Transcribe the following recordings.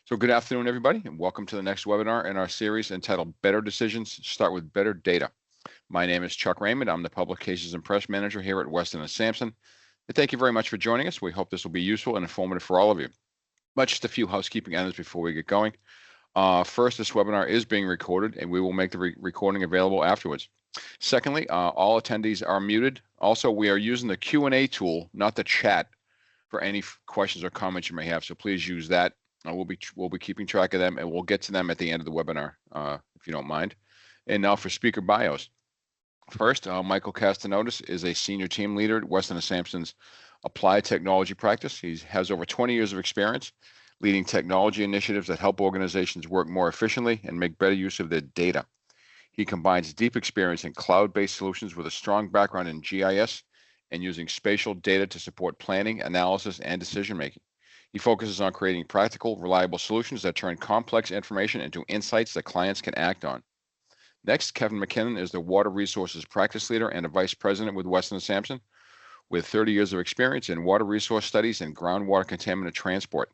So good afternoon, everybody, and welcome to the next webinar in our series entitled Better Decisions Start with Better Data. My name is Chuck Raymond. I'm the Publications and Press Manager here at Weston Sampson. And thank you very much for joining us. We hope this will be useful and informative for all of you. But just a few housekeeping items before we get going. First, this webinar is being recorded, and we will make the recording available afterwards. Secondly, all attendees are muted. Also, we are using the Q&A tool, not the chat, for any questions or comments you may have. So please use that. We'll be keeping track of them, and we'll get to them at the end of the webinar, if you don't mind. And now for speaker bios. First, Michael Castanotis is a senior team leader at Weston Sampson's Applied Technology practice. He has over 20 years of experience leading technology initiatives that help organizations work more efficiently and make better use of their data. He combines deep experience in cloud-based solutions with a strong background in GIS and using spatial data to support planning, analysis, and decision-making. He focuses on creating practical, reliable solutions that turn complex information into insights that clients can act on. Next, Kevin McKinnon is the Water Resources Practice Leader and a Vice President with Weston Sampson, with 30 years of experience in water resource studies and groundwater contaminant transport.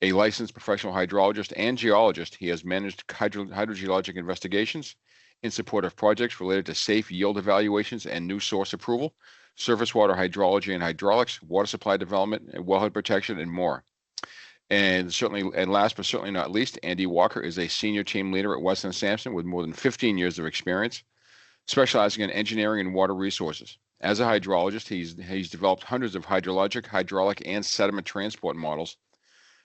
A licensed professional hydrologist and geologist, he has managed hydrogeologic investigations in support of projects related to safe yield evaluations and new source approval, surface water hydrology and hydraulics, water supply development, and wellhead protection, and more. And last but certainly not least, Andy Walker is a senior team leader at Weston Sampson with more than 15 years of experience, specializing in engineering and water resources. As a hydrologist, he's developed hundreds of hydrologic, hydraulic, and sediment transport models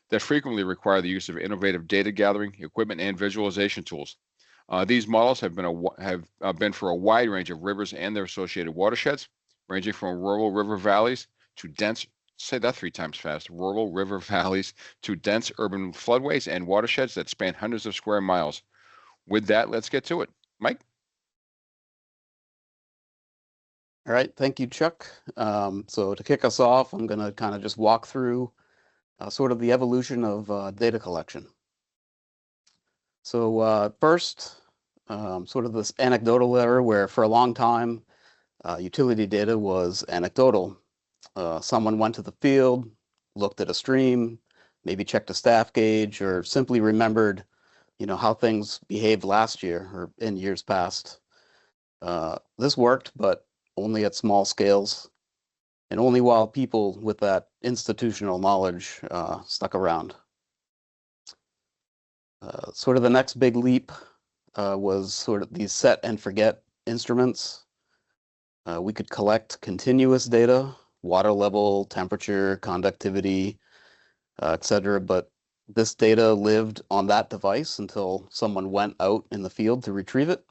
that frequently require the use of innovative data gathering, equipment, and visualization tools. These models have been for a wide range of rivers and their associated watersheds, ranging from rural river valleys to dense, say that 3 times fast, rural river valleys to dense urban floodways and watersheds that span hundreds of square miles. With that, let's get to it. Mike? All right, thank you, Chuck. So to kick us off, I'm going to kind of just walk through sort of the evolution of data collection. So first, sort of this anecdotal era where for a long time, utility data was anecdotal. Someone went to the field, looked at a stream, maybe checked a staff gauge, or simply remembered, how things behaved last year or in years past. This worked, but only at small scales, and only while people with that institutional knowledge stuck around. Sort of the next big leap was sort of these set and forget instruments. We could collect continuous data, water level, temperature, conductivity, etc. But this data lived on that device until someone went out in the field to retrieve it.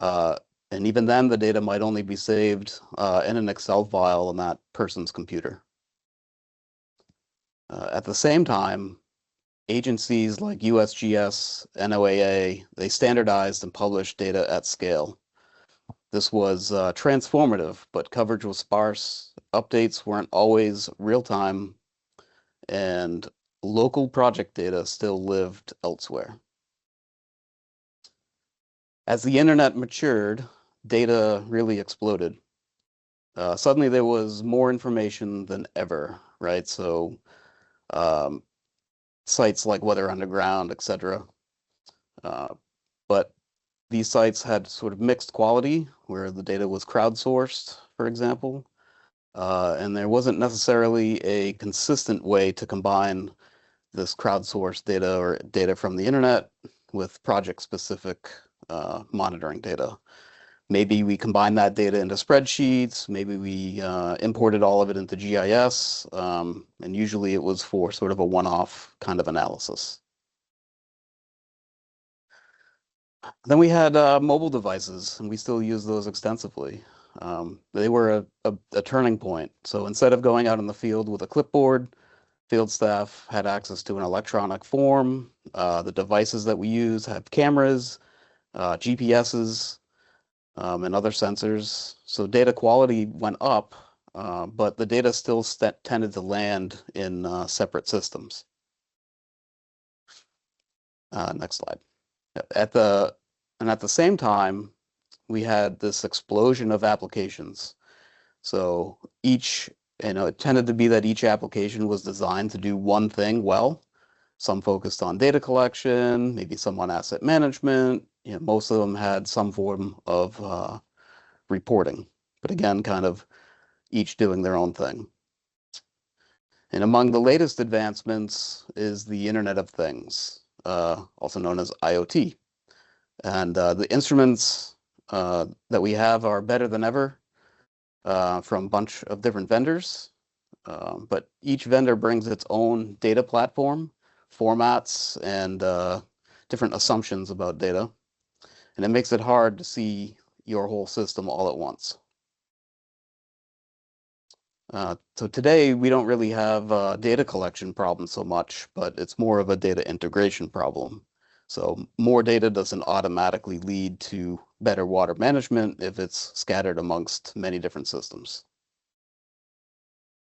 And even then, the data might only be saved in an Excel file on that person's computer. At the same time, agencies like USGS, NOAA, they standardized and published data at scale. This was transformative, but coverage was sparse, updates weren't always real-time, and local project data still lived elsewhere. As the internet matured, data really exploded. Suddenly there was more information than ever, right? So sites like Weather Underground, etc. But these sites had sort of mixed quality, where the data was crowdsourced, for example, and there wasn't necessarily a consistent way to combine this crowdsourced data or data from the internet with project-specific monitoring data. Maybe we combined that data into spreadsheets, maybe we imported all of it into GIS, and usually it was for sort of a one-off kind of analysis. Then we had mobile devices, and we still use those extensively. They were a turning point. So instead of going out in the field with a clipboard, field staff had access to an electronic form. The devices that we use have cameras, GPSs, and other sensors. So data quality went up, but the data still tended to land in separate systems. Next slide. At the same time, we had this explosion of applications. So it tended to be that each application was designed to do one thing well. some focused on data collection, maybe some on asset management. Most of them had some form of reporting, but again, kind of each doing their own thing. And among the latest advancements is the Internet of Things, also known as IoT. And the instruments that we have are better than ever from a bunch of different vendors. But each vendor brings its own data platform, formats, and different assumptions about data. And it makes it hard to see your whole system all at once. So today, we don't really have a data collection problem so much, but it's more of a data integration problem. So more data doesn't automatically lead to better water management if it's scattered amongst many different systems.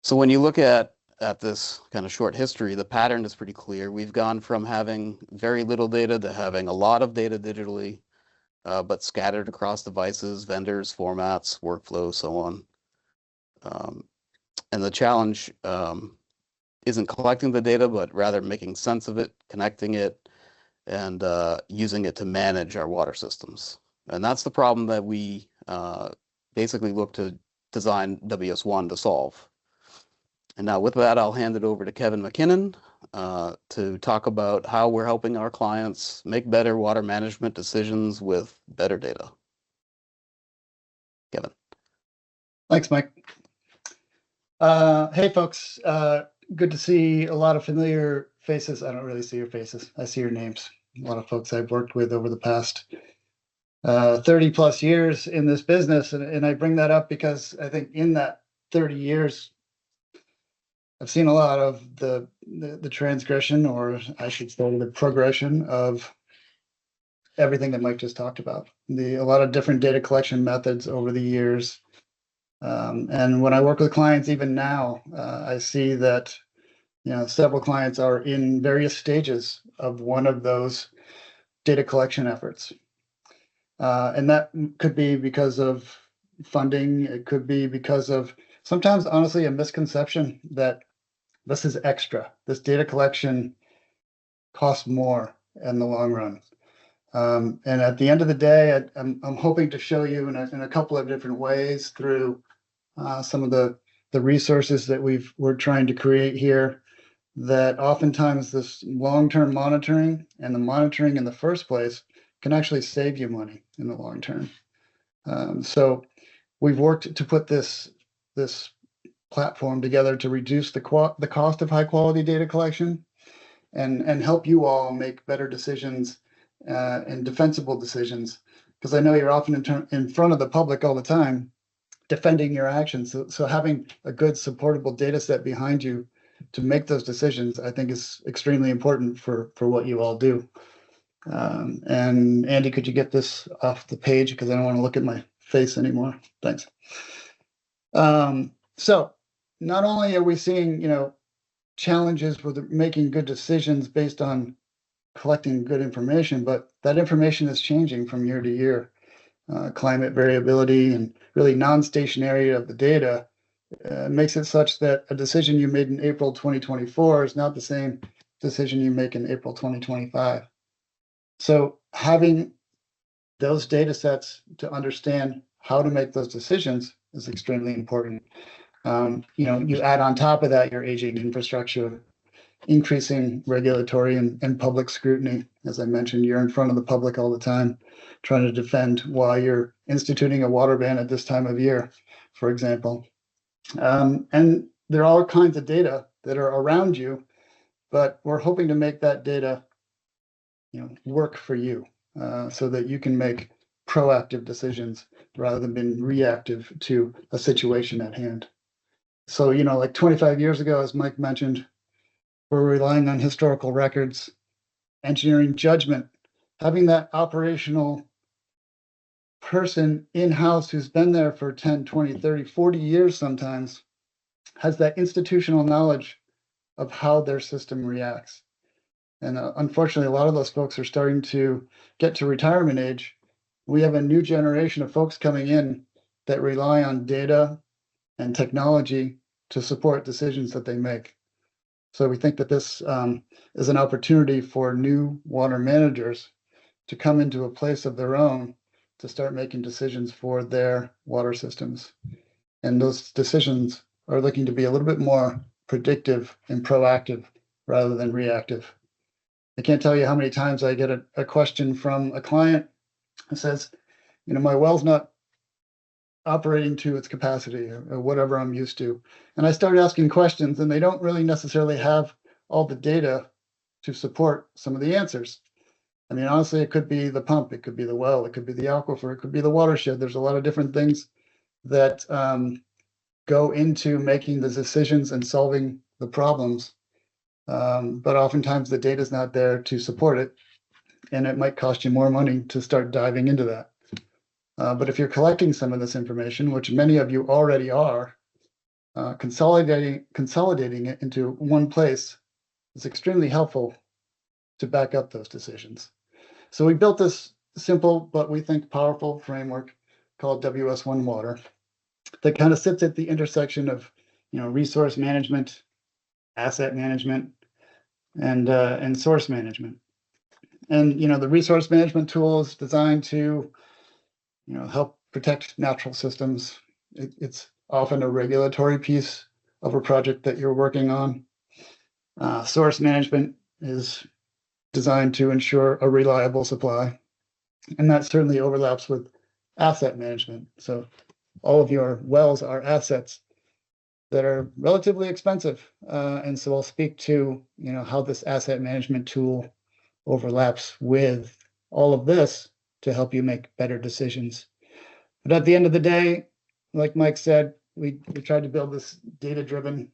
So when you look at this kind of short history, the pattern is pretty clear. We've gone from having very little data to having a lot of data digitally, but scattered across devices, vendors, formats, workflows, so on. And the challenge isn't collecting the data, but rather making sense of it, connecting it, and using it to manage our water systems. And that's the problem that we basically look to design WS1 to solve. And now with that, I'll hand it over to Kevin McKinnon to talk about how we're helping our clients make better water management decisions with better data. Kevin. Thanks, Mike. Hey, folks. Good to see a lot of familiar faces. I don't really see your faces. I see your names. A lot of folks I've worked with over the past 30 plus years in this business. And I bring that up because I think in that 30 years, I've seen a lot of the transgression, or I should say the progression of everything that Mike just talked about. A lot of different data collection methods over the years. And when I work with clients, even now, I see that several clients are in various stages of one of those data collection efforts. And that could be because of funding. It could be because of sometimes, honestly, a misconception that this is extra. This data collection costs more in the long run. And at the end of the day, I'm hoping to show you in a couple of different ways through some of the resources that we're trying to create here, that oftentimes this long-term monitoring and the monitoring in the first place can actually save you money in the long term. So we've worked to put this platform together to reduce the cost of high quality data collection and help you all make better decisions and defensible decisions, because I know you're often in front of the public all the time defending your actions. So having a good supportable data set behind you to make those decisions, I think, is extremely important for what you all do. And Andy, could you get this off the page, because I don't want to look at my face anymore. Thanks. So not only are we seeing, challenges with making good decisions based on collecting good information, but that information is changing from year to year. Climate variability and really non-stationarity of the data makes it such that a decision you made in April 2024 is not the same decision you make in April 2025. So having those data sets to understand how to make those decisions is extremely important. You add on top of that your aging infrastructure, increasing regulatory and public scrutiny. As I mentioned, you're in front of the public all the time, trying to defend why you're instituting a water ban at this time of year, for example. And there are all kinds of data that are around you, but we're hoping to make that data, work for you, so that you can make proactive decisions rather than being reactive to a situation at hand. So, like 25 years ago, as Mike mentioned, we're relying on historical records, engineering judgment, having that operational person in-house who's been there for 10, 20, 30, 40 years sometimes, has that institutional knowledge of how their system reacts. And unfortunately, a lot of those folks are starting to get to retirement age. We have a new generation of folks coming in that rely on data and technology to support decisions that they make. So we think that this is an opportunity for new water managers to come into a place of their own to start making decisions for their water systems. And those decisions are looking to be a little bit more predictive and proactive rather than reactive. I can't tell you how many times I get a question from a client that says, my well's not operating to its capacity or whatever I'm used to. And I start asking questions, and they don't really necessarily have all the data to support some of the answers. I mean, honestly, it could be the pump, it could be the well, it could be the aquifer, it could be the watershed. There's a lot of different things that go into making the decisions and solving the problems. But oftentimes the data is not there to support it, and it might cost you more money to start diving into that. But if you're collecting some of this information, which many of you already are, consolidating it into one place is extremely helpful to back up those decisions. So we built this simple, but we think powerful framework called WS1 Water that kind of sits at the intersection of, resource management, asset management, and source management. And, the resource management tool is designed to, help protect natural systems. It's often a regulatory piece of a project that you're working on. Source management is designed to ensure a reliable supply. And that certainly overlaps with asset management. So all of your wells are assets that are relatively expensive. And so I'll speak to, how this asset management tool overlaps with all of this to help you make better decisions. But at the end of the day, like Mike said, we tried to build this data-driven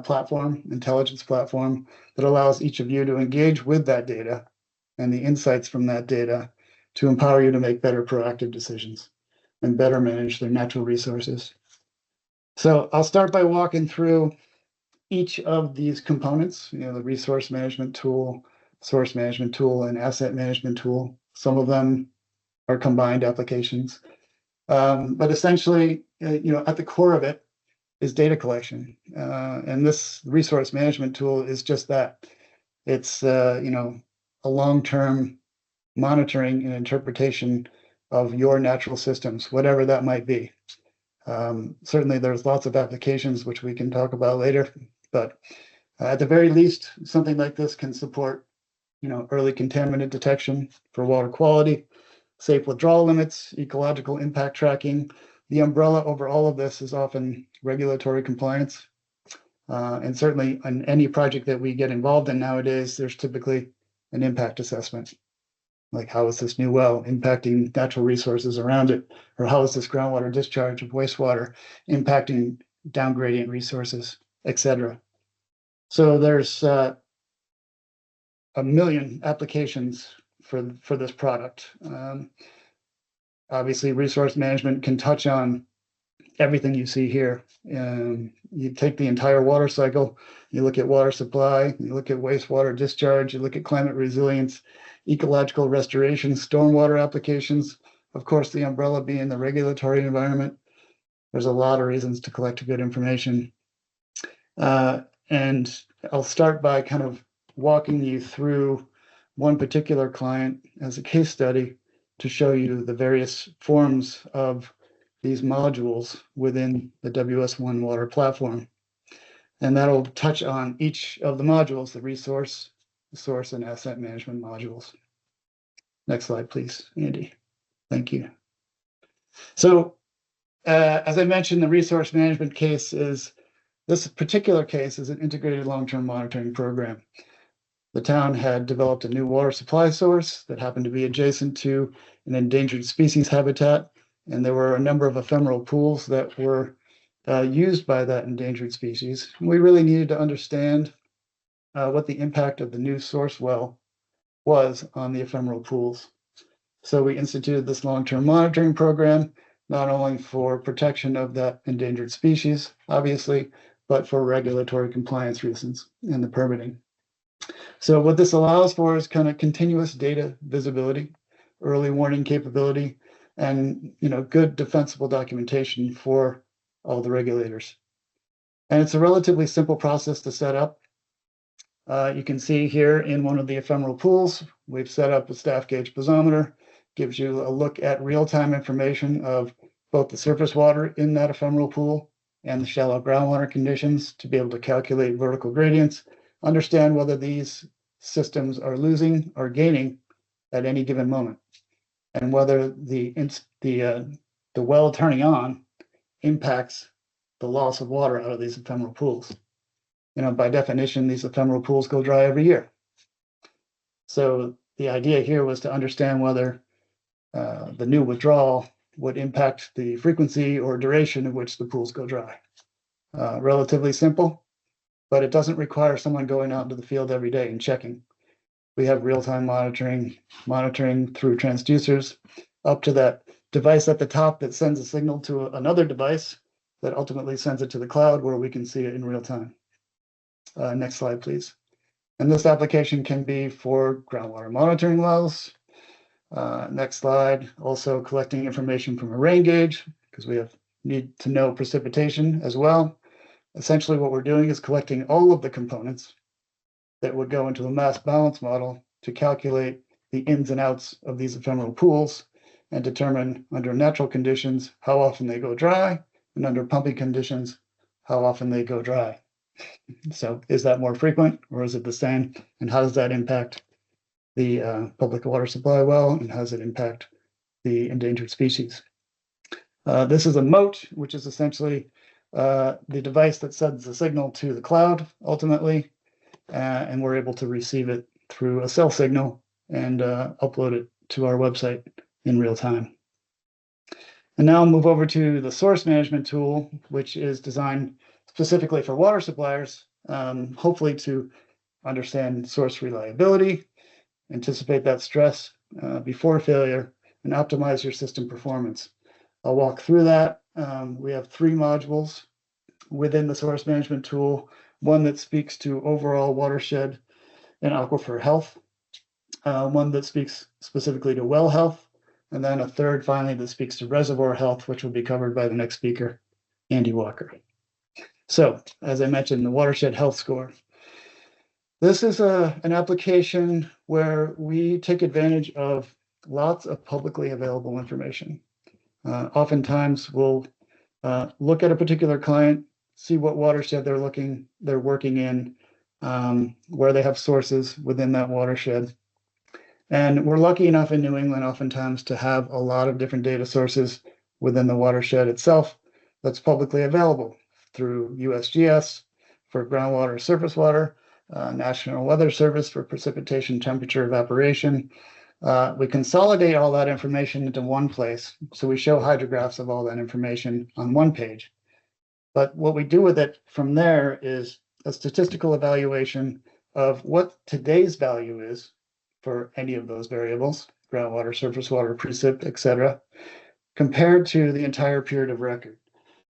platform, intelligence platform that allows each of you to engage with that data and the insights from that data to empower you to make better proactive decisions and better manage their natural resources. So I'll start by walking through each of these components, the resource management tool, source management tool, and asset management tool. Some of them are combined applications. But essentially, at the core of it is data collection. And this resource management tool is just that. It's, a long-term monitoring and interpretation of your natural systems, whatever that might be. Certainly, there's lots of applications which we can talk about later, but at the very least, something like this can support, early contaminant detection for water quality, safe withdrawal limits, ecological impact tracking. The umbrella over all of this is often regulatory compliance. And certainly on any project that we get involved in nowadays, there's typically an impact assessment. Like, how is this new well impacting natural resources around it? Or how is this groundwater discharge of wastewater impacting down gradient resources, et cetera? So there's a million applications for this product. Obviously, resource management can touch on everything you see here. You take the entire water cycle, you look at water supply, you look at wastewater discharge, you look at climate resilience, ecological restoration, stormwater applications, of course, the umbrella being the regulatory environment. There's a lot of reasons to collect good information. And I'll start by kind of walking you through one particular client as a case study to show you the various forms of these modules within the WS1 Water platform. And that'll touch on each of the modules, the resource, the source, and asset management modules. Next slide, please, Andy. Thank you. So as I mentioned, the resource management case is, this particular case is an integrated long-term monitoring program. The town had developed a new water supply source that happened to be adjacent to an endangered species habitat. And there were a number of ephemeral pools that were used by that endangered species. We really needed to understand what the impact of the new source well was on the ephemeral pools. So we instituted this long-term monitoring program, not only for protection of that endangered species, obviously, but for regulatory compliance reasons and the permitting. So what this allows for is kind of continuous data visibility, early warning capability, and good defensible documentation for all the regulators. And it's a relatively simple process to set up. You can see here in one of the ephemeral pools, we've set up a staff gauge piezometer, gives you a look at real-time information of both the surface water in that ephemeral pool and the shallow groundwater conditions to be able to calculate vertical gradients, understand whether these systems are losing or gaining at any given moment, and whether the well turning on impacts the loss of water out of these ephemeral pools. By definition, these ephemeral pools go dry every year. So the idea here was to understand whether the new withdrawal would impact the frequency or duration of which the pools go dry. Relatively simple, but it doesn't require someone going out into the field every day and checking. We have real-time monitoring through transducers up to that device at the top that sends a signal to another device that ultimately sends it to the cloud where we can see it in real time. Next slide, please. And this application can be for groundwater monitoring wells. Next slide, also collecting information from a rain gauge because we need to know precipitation as well. Essentially what we're doing is collecting all of the components that would go into a mass balance model to calculate the ins and outs of these ephemeral pools and determine under natural conditions how often they go dry and under pumping conditions how often they go dry. So is that more frequent or is it the same? And how does that impact the public water supply well, and how does it impact the endangered species? This is a moat, which is essentially the device that sends the signal to the cloud ultimately, and we're able to receive it through a cell signal and upload it to our website in real time. And now I'll move over to the source management tool, which is designed specifically for water suppliers, hopefully to understand source reliability, anticipate that stress before failure, and optimize your system performance. I'll walk through that. We have 3 modules within the source management tool, one that speaks to overall watershed and aquifer health, one that speaks specifically to well health, and then a third finally that speaks to reservoir health, which will be covered by the next speaker, Andy Walker. So, as I mentioned, the watershed health score. This is an application where we take advantage of lots of publicly available information. Oftentimes, we'll look at a particular client, see what watershed they're working in, where they have sources within that watershed. And we're lucky enough in New England oftentimes to have a lot of different data sources within the watershed itself that's publicly available through USGS for groundwater, surface water, National Weather Service for precipitation, temperature, evaporation. We consolidate all that information into one place. So we show hydrographs of all that information on one page. But what we do with it from there is a statistical evaluation of what today's value is for any of those variables, groundwater, surface water, precip, etc., compared to the entire period of record.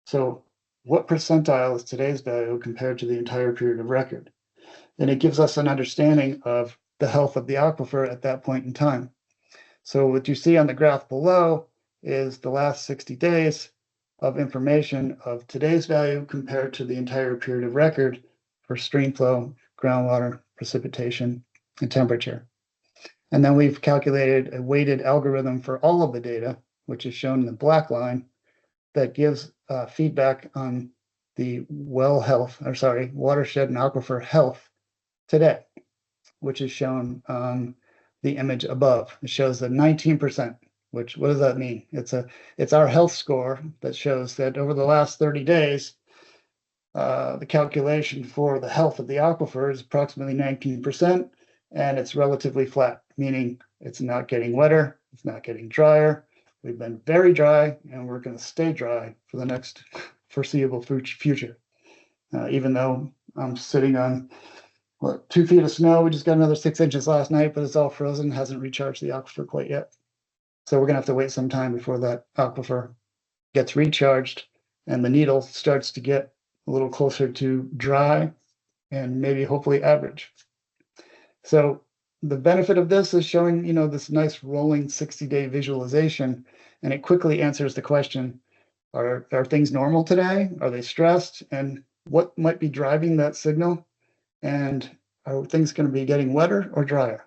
So what percentile is today's value compared to the entire period of record? And it gives us an understanding of the health of the aquifer at that point in time. So what you see on the graph below is the last 60 days of information of today's value compared to the entire period of record for stream flow, groundwater, precipitation, and temperature. And then we've calculated a weighted algorithm for all of the data, which is shown in the black line, that gives feedback on the watershed and aquifer health today, which is shown on the image above. It shows that 19%, which, what does that mean? It's our health score that shows that over the last 30 days, the calculation for the health of the aquifer is approximately 19%, and it's relatively flat, meaning it's not getting wetter, it's not getting drier. We've been very dry, and we're going to stay dry for the next foreseeable future. Even though I'm sitting on 2 feet of snow, we just got another 6 inches last night, but it's all frozen, hasn't recharged the aquifer quite yet. So we're going to have to wait some time before that aquifer gets recharged and the needle starts to get a little closer to dry and maybe hopefully average. So the benefit of this is showing, this nice rolling 60-day visualization, and it quickly answers the question, are things normal today? Are they stressed? And what might be driving that signal? And are things going to be getting wetter or drier?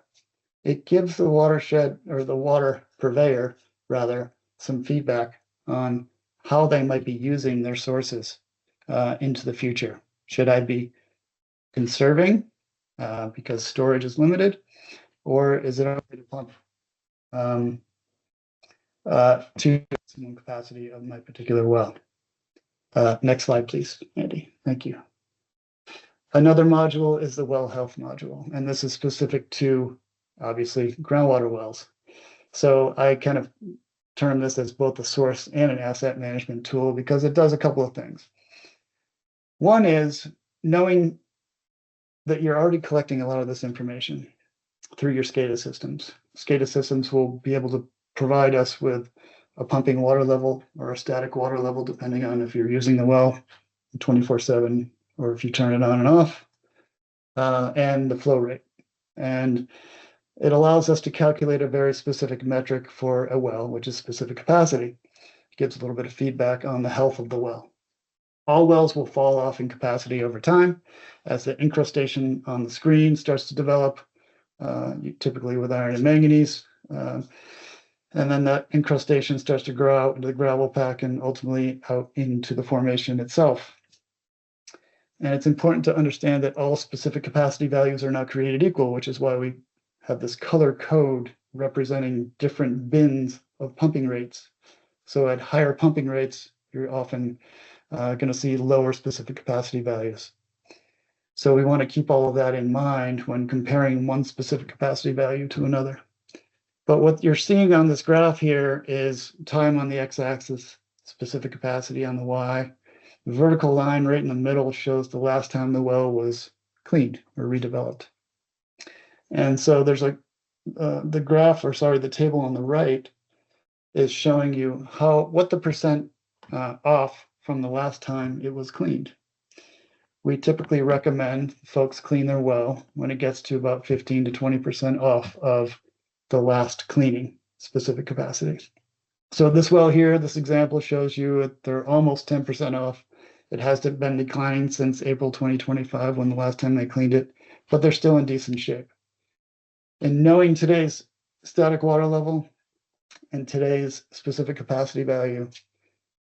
It gives the watershed or the water purveyor, rather, some feedback on how they might be using their sources into the future. Should I be conserving because storage is limited, or is it okay to pump to the maximum capacity of my particular well? Next slide, please, Andy. Thank you. Another module is the well health module, and this is specific to, obviously, groundwater wells. So I kind of term this as both a source and an asset management tool because it does a couple of things. One is knowing that you're already collecting a lot of this information through your SCADA systems. SCADA systems will be able to provide us with a pumping water level or a static water level, depending on if you're using the well 24/7 or if you turn it on and off, and the flow rate. And it allows us to calculate a very specific metric for a well, which is specific capacity. It gives a little bit of feedback on the health of the well. All wells will fall off in capacity over time as the incrustation on the screen starts to develop, typically with iron and manganese. And then that incrustation starts to grow out into the gravel pack and ultimately out into the formation itself. And it's important to understand that all specific capacity values are not created equal, which is why we have this color code representing different bins of pumping rates. So at higher pumping rates, you're often going to see lower specific capacity values. So we want to keep all of that in mind when comparing one specific capacity value to another. But what you're seeing on this graph here is time on the x-axis, specific capacity on the y. The vertical line right in the middle shows the last time the well was cleaned or redeveloped. And so there's the table on the right is showing you what the percent off from the last time it was cleaned. We typically recommend folks clean their well when it gets to about 15 to 20% off of the last cleaning specific capacity. So this well here, this example shows you they're almost 10% off. It has been declining since April 2025 when the last time they cleaned it, but they're still in decent shape. And knowing today's static water level and today's specific capacity value,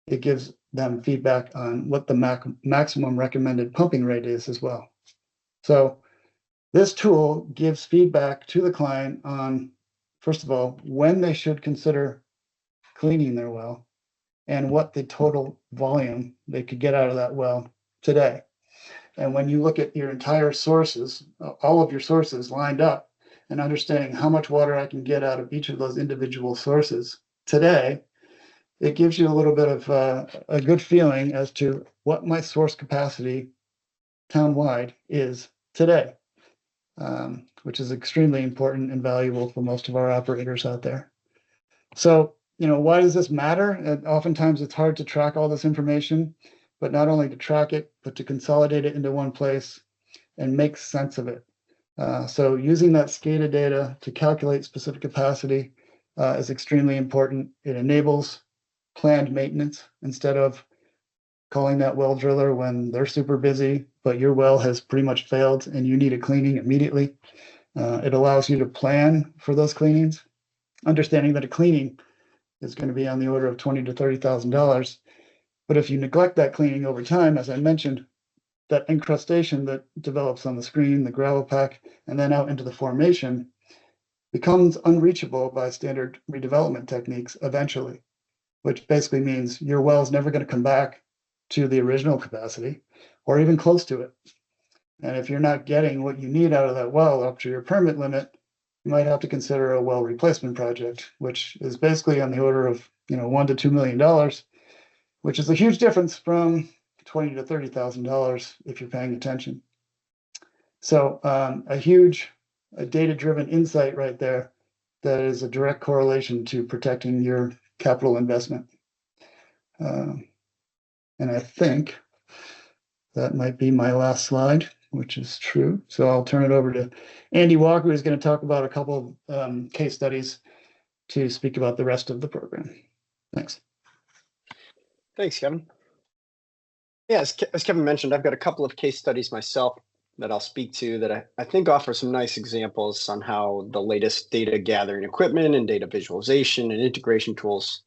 it gives them feedback on what the maximum recommended pumping rate is as well. So this tool gives feedback to the client on, first of all, when they should consider cleaning their well and what the total volume they could get out of that well today. And when you look at your entire sources, all of your sources lined up, and understanding how much water I can get out of each of those individual sources today, it gives you a little bit of a good feeling as to what my source capacity town-wide is today, which is extremely important and valuable for most of our operators out there. So, why does this matter? And oftentimes it's hard to track all this information, but not only to track it, but to consolidate it into one place and make sense of it. So using that SCADA data to calculate specific capacity is extremely important. It enables planned maintenance instead of calling that well driller when they're super busy, but your well has pretty much failed and you need a cleaning immediately. It allows you to plan for those cleanings, understanding that a cleaning is going to be on the order of $20,000 to $30,000. But if you neglect that cleaning over time, as I mentioned, that incrustation that develops on the screen, the gravel pack, and then out into the formation becomes unreachable by standard redevelopment techniques eventually, which basically means your well is never going to come back to the original capacity or even close to it. And if you're not getting what you need out of that well up to your permit limit, you might have to consider a well replacement project, which is basically on the order of $1 to $2 million, which is a huge difference from $20,000 to $30,000 if you're paying attention. So a huge data-driven insight right there that is a direct correlation to protecting your capital investment. And I think that might be my last slide, which is true. So I'll turn it over to Andy Walker, who's going to talk about a couple of case studies to speak about the rest of the program. Thanks. Thanks, Kevin. Yeah, as Kevin mentioned, I've got a couple of case studies myself. that I'll speak to that I think offer some nice examples on how the latest data gathering equipment and data visualization and integration tools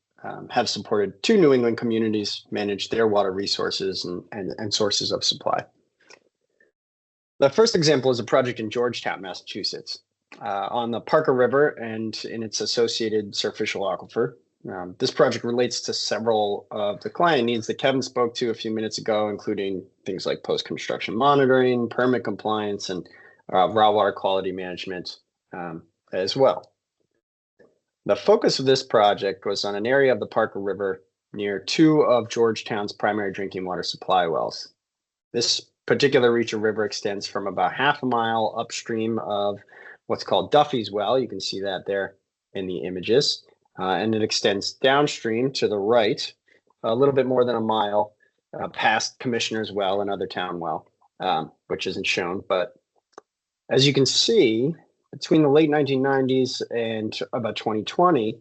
have supported 2 New England communities manage their water resources and sources of supply. The first example is a project in Georgetown, Massachusetts, on the Parker River and in its associated surficial aquifer. This project relates to several of the client needs that Kevin spoke to a few minutes ago, including things like post-construction monitoring, permit compliance, and raw water quality management as well. The focus of this project was on an area of the Parker River near 2 of Georgetown's primary drinking water supply wells. This particular reach of river extends from about half a mile upstream of what's called Duffy's Well. You can see that there in the images. And it extends downstream to the right, a little bit more than a mile past Commissioner's Well, another town well, which isn't shown. But as you can see, between the late 1990s and about 2020,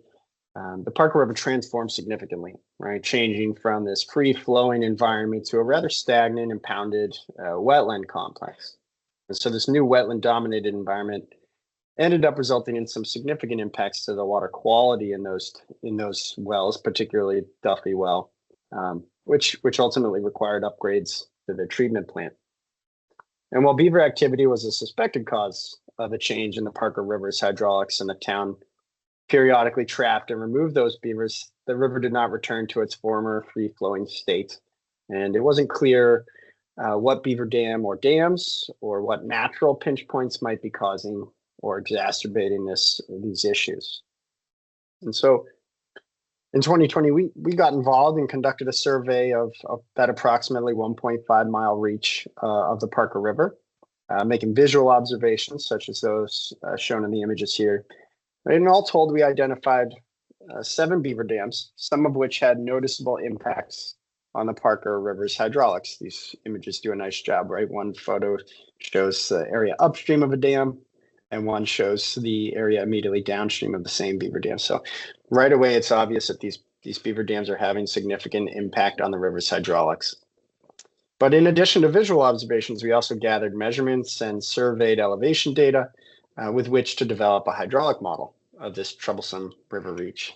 the Parker River transformed significantly, right? Changing from this free-flowing environment to a rather stagnant, impounded wetland complex. And so this new wetland-dominated environment ended up resulting in some significant impacts to the water quality in those wells, particularly Duffy Well, which ultimately required upgrades to the treatment plant. And while beaver activity was a suspected cause of a change in the Parker River's hydraulics, and the town periodically trapped and removed those beavers, the river did not return to its former free-flowing state. And it wasn't clear what beaver dam or dams or what natural pinch points might be causing or exacerbating these issues. And so in 2020, we got involved and conducted a survey of that approximately 1.5 mile reach of the Parker River, making visual observations such as those shown in the images here. And all told, we identified 7 beaver dams, some of which had noticeable impacts on the Parker River's hydraulics. These images do a nice job, right? One photo shows the area upstream of a dam, and one shows the area immediately downstream of the same beaver dam. So right away, it's obvious that these beaver dams are having significant impact on the river's hydraulics. But in addition to visual observations, we also gathered measurements and surveyed elevation data with which to develop a hydraulic model of this troublesome river reach.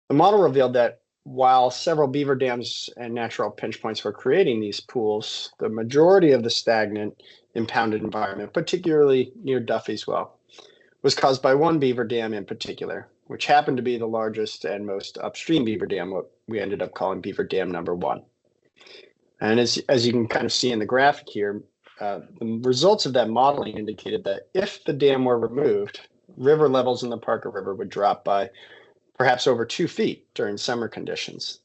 The model revealed that while several beaver dams and natural pinch points were creating these pools, the majority of the stagnant impounded environment, particularly near Duffy's Well, was caused by one beaver dam in particular, which happened to be the largest and most upstream beaver dam, what we ended up calling beaver dam number 1. And as you can kind of see in the graphic here, the results of that modeling indicated that if the dam were removed, river levels in the Parker River would drop by perhaps over 2 feet during summer conditions.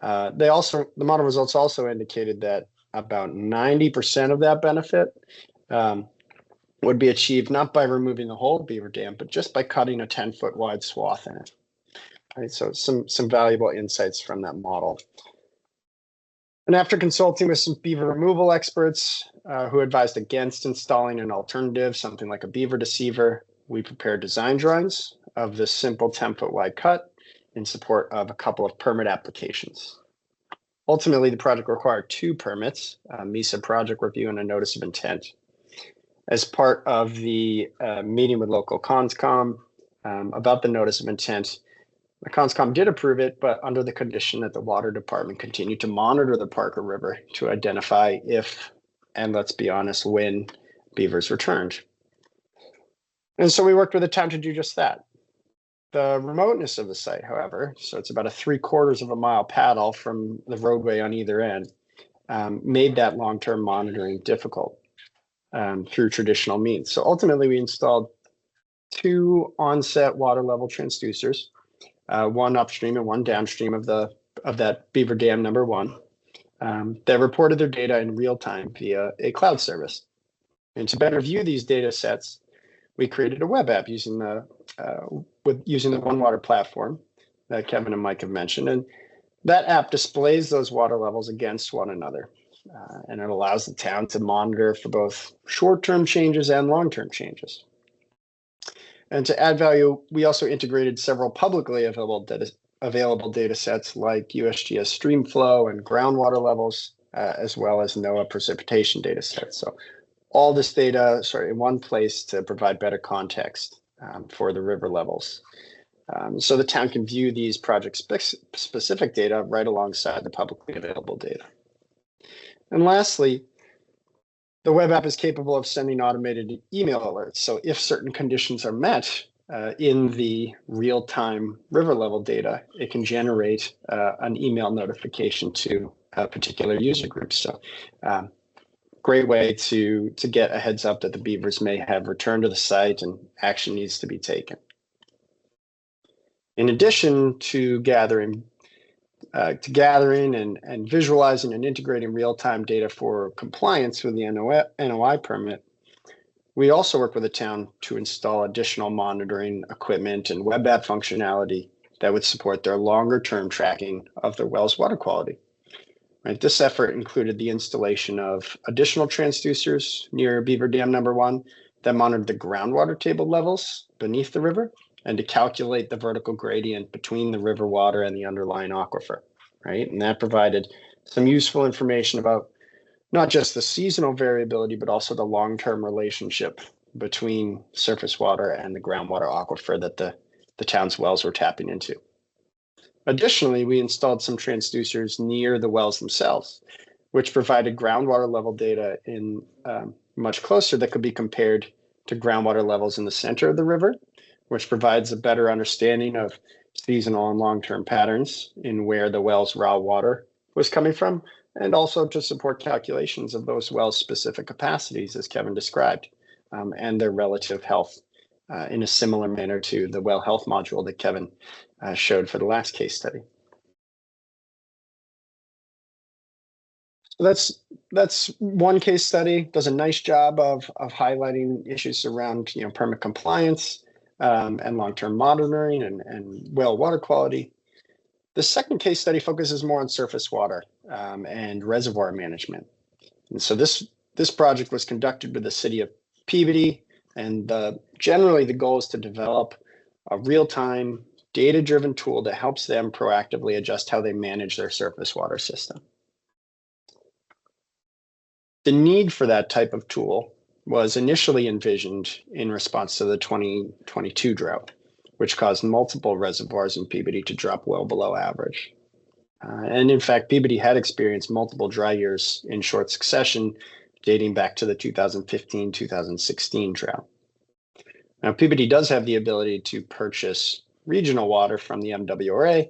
The model results also indicated that about 90% of that benefit would be achieved not by removing the whole beaver dam, but just by cutting a 10-foot wide swath in it. Right, so some valuable insights from that model. And after consulting with some beaver removal experts who advised against installing an alternative, something like a beaver deceiver, we prepared design drawings of this simple 10-foot wide cut in support of a couple of permit applications. Ultimately, the project required 2 permits, a MESA project review and a notice of intent. As part of the meeting with local CONSCOM about the notice of intent, the CONSCOM did approve it, but under the condition that the water department continued to monitor the Parker River to identify if, and let's be honest, when beavers returned. And so we worked with the town to do just that. The remoteness of the site, however, so it's about a 3/4 of a mile paddle from the roadway on either end, made that long-term monitoring difficult through traditional means. So ultimately, we installed 2 onset water level transducers, one upstream and one downstream of that beaver dam number 1, that reported their data in real time via a cloud service. And to better view these data sets, we created a web app using the OneWater platform that Kevin and Mike have mentioned. And that app displays those water levels against one another. And it allows the town to monitor for both short-term changes and long-term changes. And to add value, we also integrated several publicly available data sets like USGS stream flow and groundwater levels as well as NOAA precipitation data sets. So all this data in one place to provide better context for the river levels. So the town can view these project-specific data right alongside the publicly available data. And lastly, the web app is capable of sending automated email alerts. So if certain conditions are met in the real-time river level data, it can generate an email notification to particular user groups. So great way to get a heads up that the beavers may have returned to the site and action needs to be taken. In addition to gathering and visualizing and integrating real-time data for compliance with the NOI permit, we also work with the town to install additional monitoring equipment and web app functionality that would support their longer-term tracking of their well's water quality. Right, this effort included the installation of additional transducers near Beaver Dam number 1 that monitored the groundwater table levels beneath the river and to calculate the vertical gradient between the river water and the underlying aquifer, right? And that provided some useful information about not just the seasonal variability, but also the long-term relationship between surface water and the groundwater aquifer that the town's wells were tapping into. Additionally, we installed some transducers near the wells themselves, which provided groundwater level data in much closer that could be compared to groundwater levels in the center of the river, which provides a better understanding of seasonal and long-term patterns in where the well's raw water was coming from, and also to support calculations of those wells' specific capacities, as Kevin described, and their relative health in a similar manner to the well health module that Kevin showed for the last case study. So that's one case study. Does a nice job of highlighting issues around permit compliance and long-term monitoring and well water quality. The second case study focuses more on surface water and reservoir management. And so this project was conducted with the city of Peabody, and generally the goal is to develop a real-time, data-driven tool that helps them proactively adjust how they manage their surface water system. The need for that type of tool was initially envisioned in response to the 2022 drought, which caused multiple reservoirs in Peabody to drop well below average. And in fact, Peabody had experienced multiple dry years in short succession, dating back to the 2015-2016 drought. Now, Peabody does have the ability to purchase regional water from the MWRA,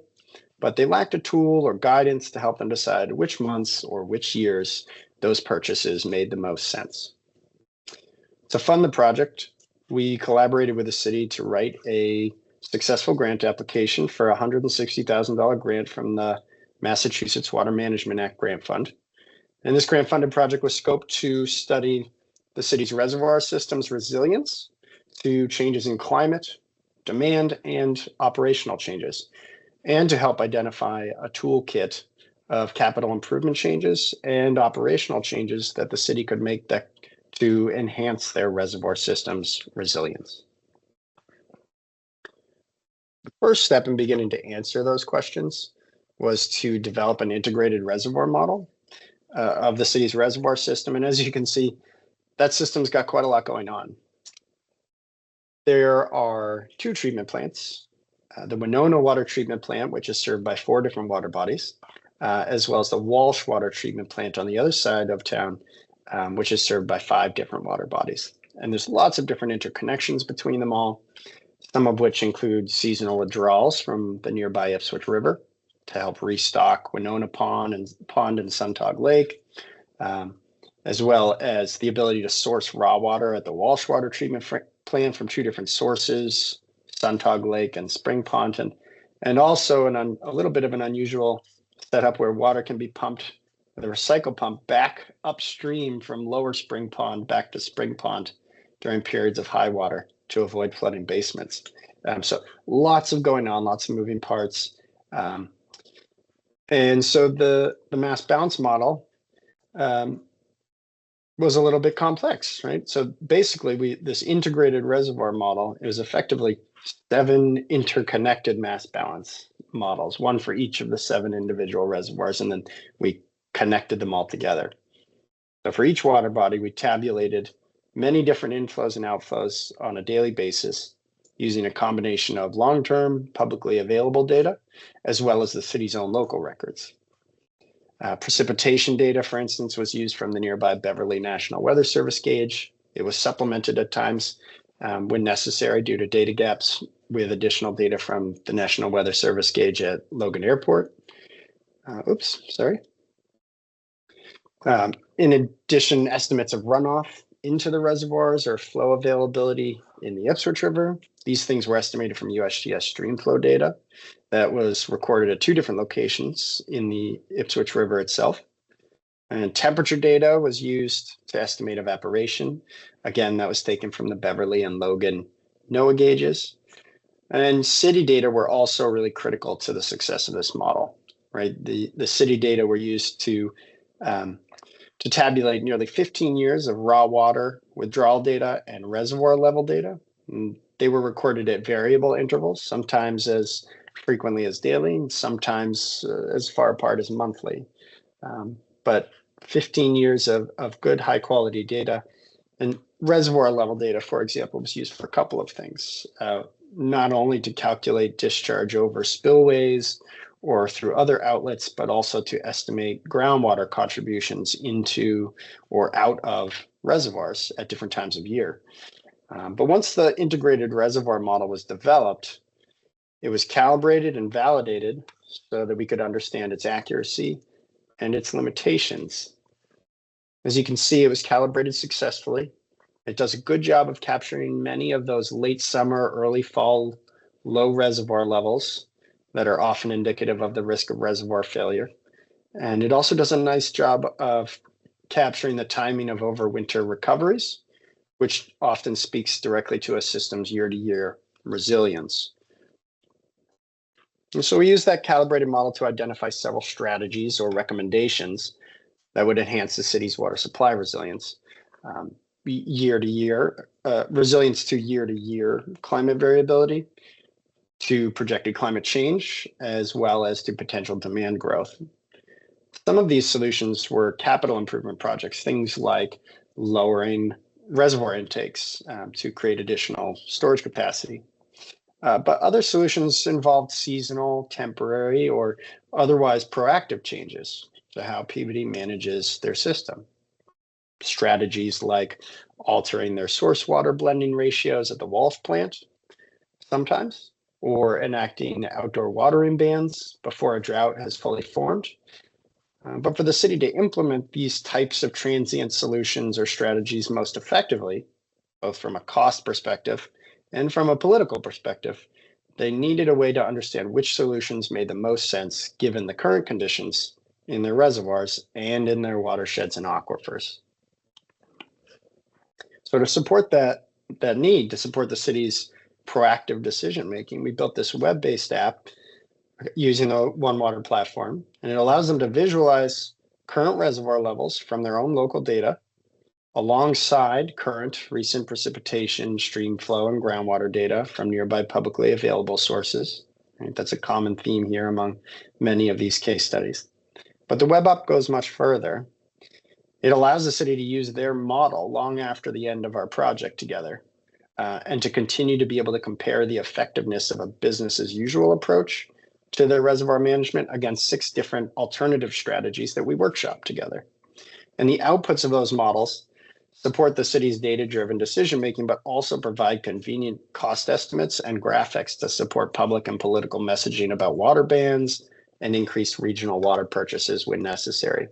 but they lacked a tool or guidance to help them decide which months or which years those purchases made the most sense. To fund the project, we collaborated with the city to write a successful grant application for a $160,000 grant from the Massachusetts Water Management Act Grant Fund. And this grant-funded project was scoped to study the city's reservoir system's resilience to changes in climate, demand, and operational changes, and to help identify a toolkit of capital improvement changes and operational changes that the city could make that to enhance their reservoir system's resilience. The first step in beginning to answer those questions was to develop an integrated reservoir model of the city's reservoir system. And as you can see, that system's got quite a lot going on. There are 2 treatment plants, the Winona Water Treatment Plant, which is served by 4 different water bodies, as well as the Walsh Water Treatment Plant on the other side of town, which is served by 5 different water bodies. And there's lots of different interconnections between them all, some of which include seasonal withdrawals from the nearby Ipswich River to help restock Winona Pond and Suntog Lake, as well as the ability to source raw water at the Walsh Water Treatment Plant from 2 different sources, Suntog Lake and Spring Pond, and also a little bit of an unusual setup where water can be pumped with a recycle pump back upstream from Lower Spring Pond back to Spring Pond during periods of high water to avoid flooding basements. So lots of going on, lots of moving parts. And so the mass balance model was a little bit complex, right? So basically, this integrated reservoir model is effectively 7 interconnected mass balance models, one for each of the 7 individual reservoirs, and then we connected them all together. So for each water body, we tabulated many different inflows and outflows on a daily basis using a combination of long-term publicly available data, as well as the city's own local records. Precipitation data, for instance, was used from the nearby Beverly National Weather Service gauge. It was supplemented at times when necessary due to data gaps with additional data from the National Weather Service gauge at Logan Airport. In addition, estimates of runoff into the reservoirs or flow availability in the Ipswich River. These things were estimated from USGS stream flow data that was recorded at 2 different locations in the Ipswich River itself. And temperature data was used to estimate evaporation. Again, that was taken from the Beverly and Logan NOAA gauges. And city data were also really critical to the success of this model, right? The city data were used to tabulate nearly 15 years of raw water withdrawal data and reservoir level data. And they were recorded at variable intervals, sometimes as frequently as daily, and sometimes as far apart as monthly. But 15 years of good high quality data. And reservoir level data, for example, was used for a couple of things, not only to calculate discharge over spillways or through other outlets, but also to estimate groundwater contributions into or out of reservoirs at different times of year. But once the integrated reservoir model was developed, it was calibrated and validated so that we could understand its accuracy and its limitations. As you can see, it was calibrated successfully. It does a good job of capturing many of those late summer, early fall, low reservoir levels that are often indicative of the risk of reservoir failure. And it also does a nice job of capturing the timing of overwinter recoveries, which often speaks directly to a system's year-to-year resilience. And so we use that calibrated model to identify several strategies or recommendations that would enhance the city's water supply resilience. Year-to-year, resilience to year-to-year climate variability, to projected climate change, as well as to potential demand growth. Some of these solutions were capital improvement projects, things like lowering reservoir intakes to create additional storage capacity. But other solutions involved seasonal, temporary, or otherwise proactive changes to how Peabody manages their system. Strategies like altering their source water blending ratios at the Wolf plant sometimes, or enacting outdoor watering bans before a drought has fully formed. But for the city to implement these types of transient solutions or strategies most effectively, both from a cost perspective and from a political perspective, they needed a way to understand which solutions made the most sense given the current conditions in their reservoirs and in their watersheds and aquifers. So to support that need, to support the city's proactive decision-making, we built this web-based app using the One Water platform, and it allows them to visualize current reservoir levels from their own local data alongside current recent precipitation, stream flow, and groundwater data from nearby publicly available sources. Right? That's a common theme here among many of these case studies. But the web app goes much further. It allows the city to use their model long after the end of our project together, and to continue to be able to compare the effectiveness of a business as usual approach to their reservoir management against 6 different alternative strategies that we workshop together. And the outputs of those models support the city's data-driven decision-making, but also provide convenient cost estimates and graphics to support public and political messaging about water bans and increased regional water purchases when necessary.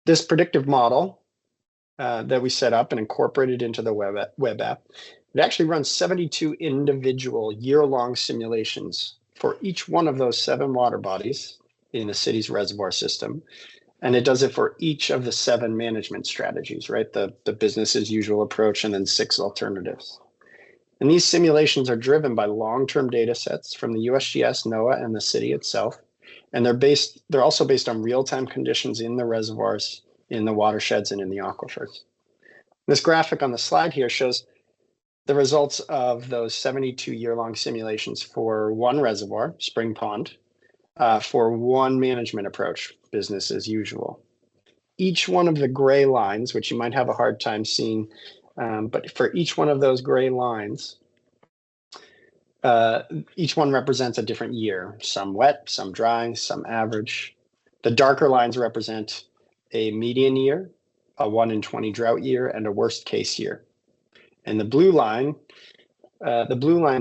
This predictive model that we set up and incorporated into the web app, it actually runs 72 individual year-long simulations for each one of those 7 water bodies in the city's reservoir system. And it does it for each of the 7 management strategies, right? The business as usual approach and then 6 alternatives. And these simulations are driven by long-term data sets from the USGS, NOAA, and the city itself. And they're also based on real-time conditions in the reservoirs, in the watersheds, and in the aquifers. This graphic on the slide here shows the results of those 72 year-long simulations for one reservoir, Spring Pond, for one management approach, business as usual. Each one of the gray lines, which you might have a hard time seeing, but for each one of those gray lines, each one represents a different year, some wet, some dry, some average. The darker lines represent a median year, a 1 in 20 drought year, and a worst case year. And the blue line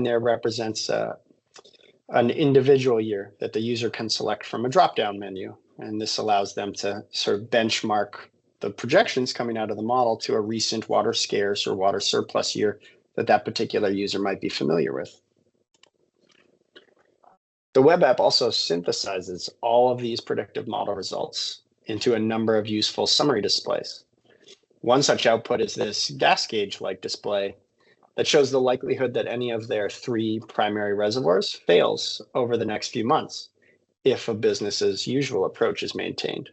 there represents an individual year that the user can select from a drop-down menu. And this allows them to sort of benchmark the projections coming out of the model to a recent water scarce or water surplus year that particular user might be familiar with. The web app also synthesizes all of these predictive model results into a number of useful summary displays. One such output is this gas gauge-like display that shows the likelihood that any of their 3 primary reservoirs fails over the next few months if a business as usual approach is maintained.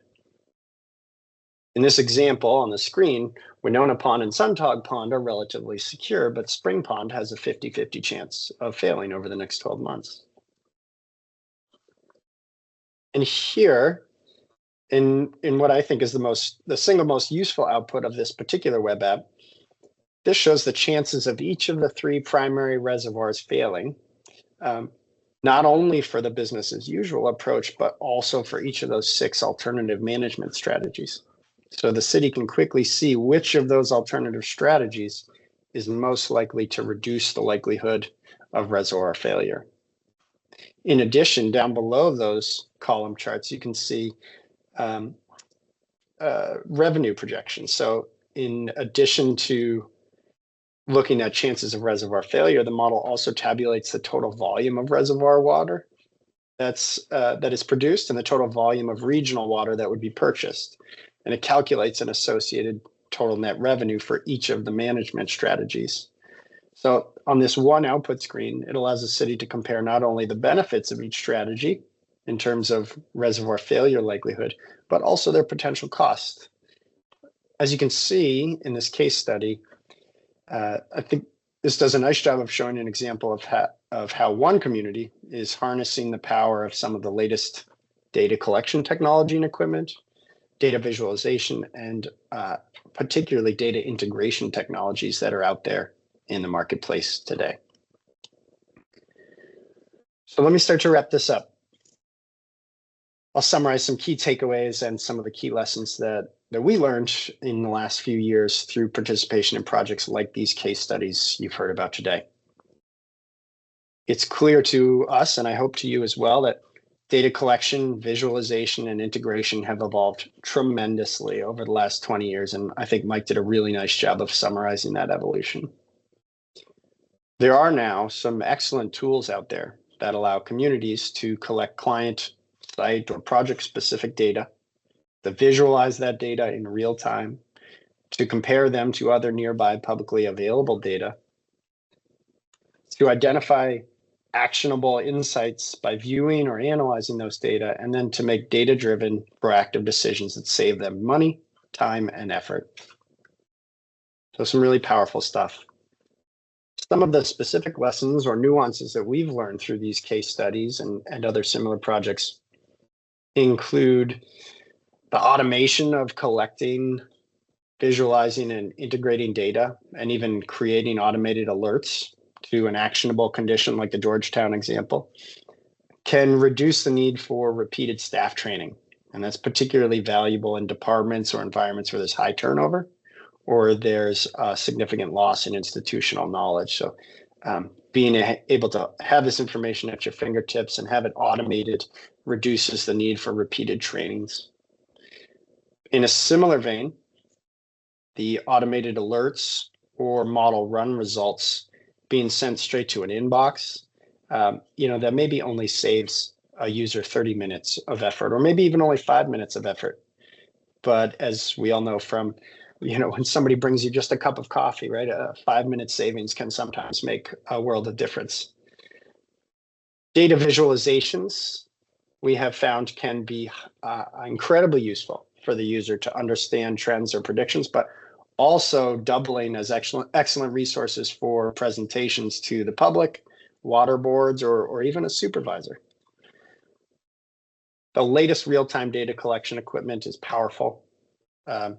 In this example on the screen, Winona Pond and Suntog Pond are relatively secure, but Spring Pond has a 50-50 chance of failing over the next 12 months. And here, in what I think is the single most useful output of this particular web app, this shows the chances of each of the 3 primary reservoirs failing, not only for the business as usual approach, but also for each of those 6 alternative management strategies. So the city can quickly see which of those alternative strategies is most likely to reduce the likelihood of reservoir failure. In addition, down below those column charts, you can see revenue projections. So in addition to looking at chances of reservoir failure, the model also tabulates the total volume of reservoir water that is produced and the total volume of regional water that would be purchased. And it calculates an associated total net revenue for each of the management strategies. So on this one output screen, it allows the city to compare not only the benefits of each strategy in terms of reservoir failure likelihood, but also their potential cost. As you can see in this case study, I think this does a nice job of showing an example of how one community is harnessing the power of some of the latest data collection technology and equipment, data visualization, and particularly data integration technologies that are out there in the marketplace today. So let me start to wrap this up. I'll summarize some key takeaways and some of the key lessons that we learned in the last few years through participation in projects like these case studies you've heard about today. It's clear to us, and I hope to you as well, that data collection, visualization, and integration have evolved tremendously over the last 20 years, and I think Mike did a really nice job of summarizing that evolution. There are now some excellent tools out there that allow communities to collect client, site, or project-specific data, to visualize that data in real time, to compare them to other nearby publicly available data, to identify actionable insights by viewing or analyzing those data, and then to make data-driven, proactive decisions that save them money, time, and effort. So some really powerful stuff. Some of the specific lessons or nuances that we've learned through these case studies and other similar projects include the automation of collecting, visualizing, and integrating data, and even creating automated alerts to an actionable condition like the Georgetown example, can reduce the need for repeated staff training. And that's particularly valuable in departments or environments where there's high turnover or there's a significant loss in institutional knowledge. So being able to have this information at your fingertips and have it automated reduces the need for repeated trainings. In a similar vein, the automated alerts or model run results being sent straight to an inbox, that maybe only saves a user 30 minutes of effort, or maybe even only 5 minutes of effort. But as we all know from, when somebody brings you just a cup of coffee, right, a 5-minute savings can sometimes make a world of difference. Data visualizations, we have found, can be incredibly useful for the user to understand trends or predictions, but also doubling as excellent resources for presentations to the public, water boards, or even a supervisor. The latest real-time data collection equipment is powerful.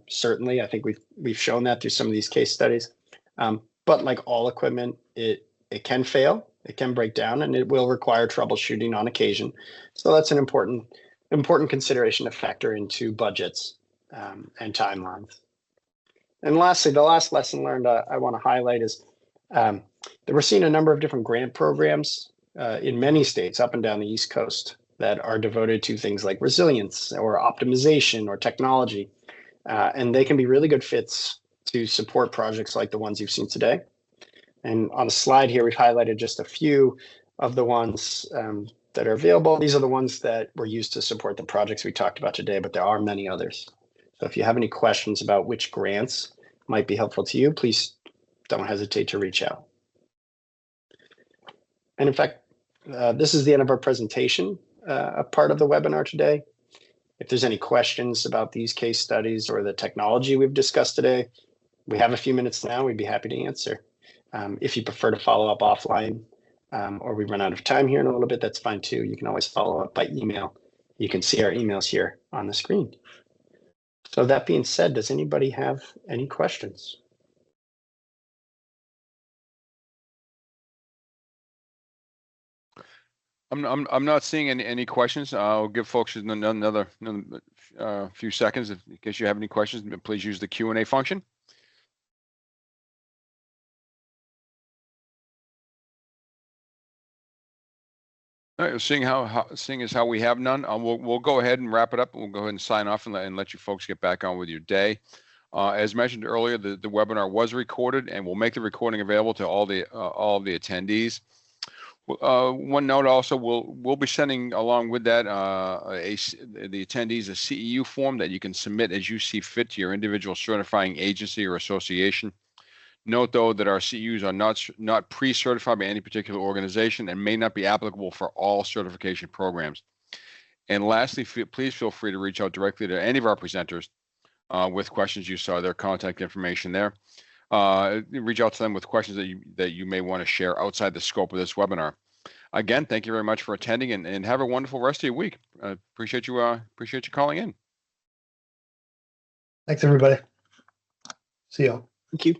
Certainly, I think we've shown that through some of these case studies. But like all equipment, it can fail, it can break down, and it will require troubleshooting on occasion. So that's an important consideration to factor into budgets and timelines. And lastly, the last lesson learned I want to highlight is that we're seeing a number of different grant programs in many states up and down the East Coast that are devoted to things like resilience or optimization or technology. And they can be really good fits to support projects like the ones you've seen today. And on the slide here, we've highlighted just a few of the ones that are available. These are the ones that were used to support the projects we talked about today, but there are many others. So if you have any questions about which grants might be helpful to you, please don't hesitate to reach out. And in fact, this is the end of our presentation, a part of the webinar today. If there's any questions about these case studies or the technology we've discussed today, we have a few minutes now, we'd be happy to answer. If you prefer to follow up offline or we run out of time here in a little bit, that's fine too. You can always follow up by email. You can see our emails here on the screen. So that being said, does anybody have any questions? I'm not seeing any questions. I'll give folks another few seconds in case you have any questions. Please use the Q&A function. All right, seeing as how we have none, we'll go ahead and wrap it up. We'll go ahead and sign off and let you folks get back on with your day. As mentioned earlier, the webinar was recorded, and we'll make the recording available to all the attendees. One note also, we'll be sending along with that the attendees a CEU form that you can submit as you see fit to your individual certifying agency or association. Note though that our CEUs are not pre-certified by any particular organization and may not be applicable for all certification programs. And lastly, please feel free to reach out directly to any of our presenters with questions. You saw their contact information there. Reach out to them with questions that you may want to share outside the scope of this webinar. Again, thank you very much for attending, and have a wonderful rest of your week. Appreciate you calling in. Thanks, everybody. See y'all. Thank you.